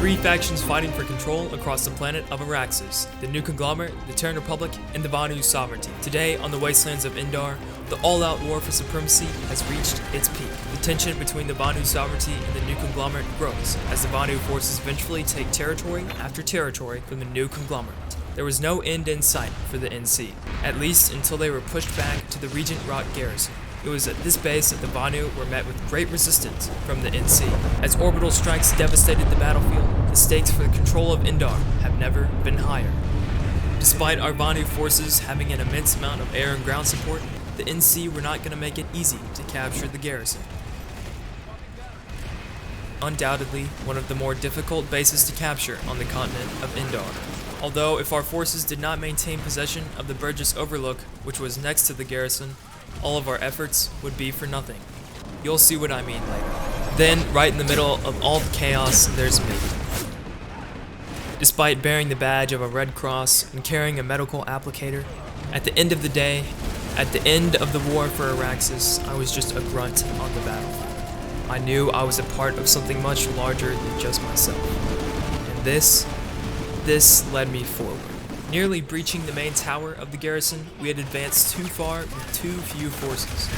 Three factions fighting for control across the planet of Auraxis: the New Conglomerate, the Terran Republic, and the Vanu Sovereignty. Today, on the wastelands of Indar, the all-out war for supremacy has reached its peak. The tension between the Vanu Sovereignty and the New Conglomerate grows, as the Vanu forces eventually take territory after territory from the New Conglomerate. There was no end in sight for the NC, at least until they were pushed back to the Regent Rock garrison. It was at this base that the Vanu were met with great resistance from the NC. As orbital strikes devastated the battlefield, the stakes for the control of Indar have never been higher. Despite our Vanu forces having an immense amount of air and ground support, the NC were not going to make it easy to capture the garrison. Undoubtedly, one of the more difficult bases to capture on the continent of Indar. Although, if our forces did not maintain possession of the Burgess Overlook, which was next to the garrison, all of our efforts would be for nothing. You'll see what I mean later. Then, right in the middle of all the chaos, there's me. Despite bearing the badge of a Red Cross and carrying a medical applicator, at the end of the day, at the end of the war for Auraxis, I was just a grunt on the battlefield. I knew I was a part of something much larger than just myself. And this led me forward. Nearly breaching the main tower of the garrison, we had advanced too far with too few forces.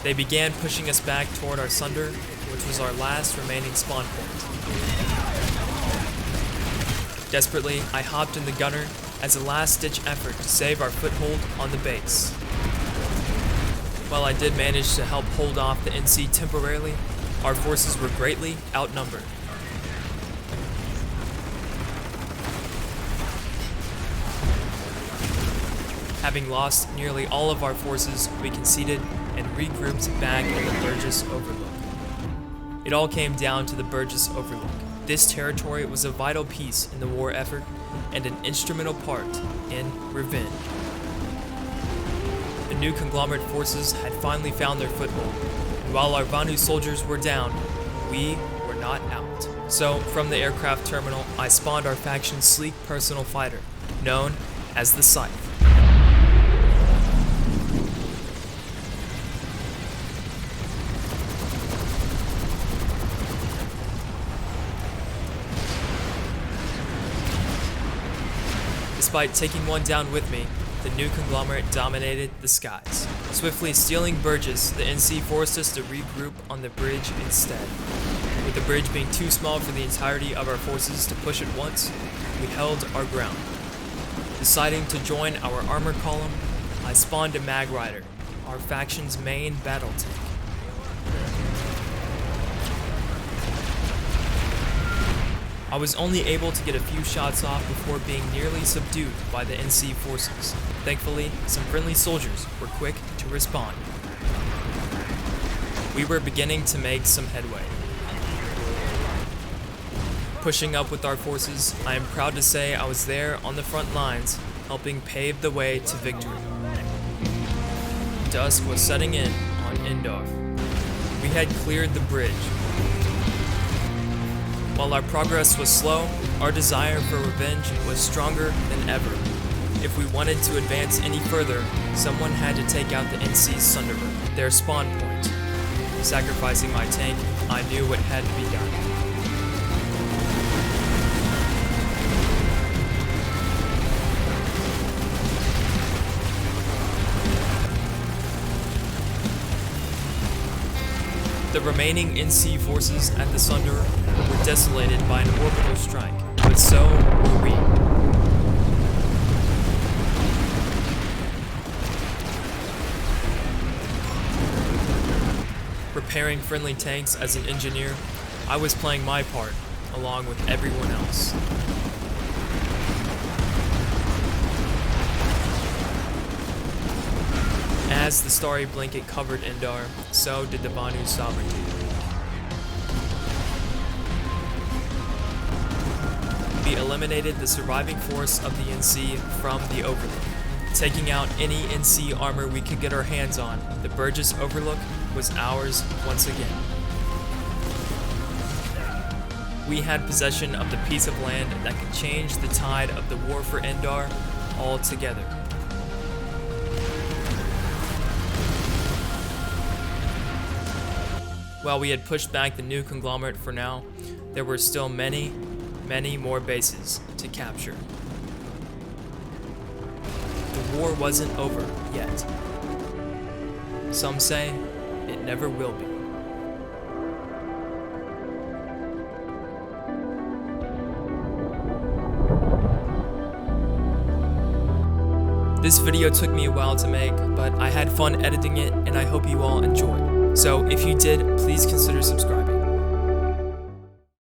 They began pushing us back toward our Sunder, which was our last remaining spawn point. Desperately, I hopped in the gunner as a last-ditch effort to save our foothold on the base. While I did manage to help hold off the NC temporarily, our forces were greatly outnumbered. Having lost nearly all of our forces, we conceded and regrouped back in the Burgess Overlook. It all came down to the Burgess Overlook. This territory was a vital piece in the war effort and an instrumental part in revenge. The New Conglomerate forces had finally found their foothold, and while our Vanu soldiers were down, we were not out. So, from the aircraft terminal, I spawned our faction's sleek personal fighter, known as the Scythe. Despite taking one down with me, the New Conglomerate dominated the skies. Swiftly stealing Burgess, the NC forced us to regroup on the bridge instead. With the bridge being too small for the entirety of our forces to push at once, we held our ground. Deciding to join our armor column, I spawned a Mag Rider, our faction's main battle tank. I was only able to get a few shots off before being nearly subdued by the NC forces. Thankfully, some friendly soldiers were quick to respond. We were beginning to make some headway. Pushing up with our forces, I am proud to say I was there on the front lines, helping pave the way to victory. Dusk was setting in on Indar. We had cleared the bridge. While our progress was slow, our desire for revenge was stronger than ever. If we wanted to advance any further, someone had to take out the NC's Sunderbird, their spawn point. Sacrificing my tank, I knew what had to be done. The remaining NC forces at the Sunder were desolated by an orbital strike, but so were we. Repairing friendly tanks as an engineer, I was playing my part, along with everyone else. As the starry blanket covered Indar, so did the Vanu Sovereignty. We eliminated the surviving force of the NC from the Overlook. Taking out any NC armor we could get our hands on, the Burgess Overlook was ours once again. We had possession of the piece of land that could change the tide of the war for Indar altogether. While we had pushed back the New Conglomerate for now, there were still many, many more bases to capture. The war wasn't over yet. Some say it never will be. This video took me a while to make, but I had fun editing it and I hope you all enjoyed. So if you did, please consider subscribing.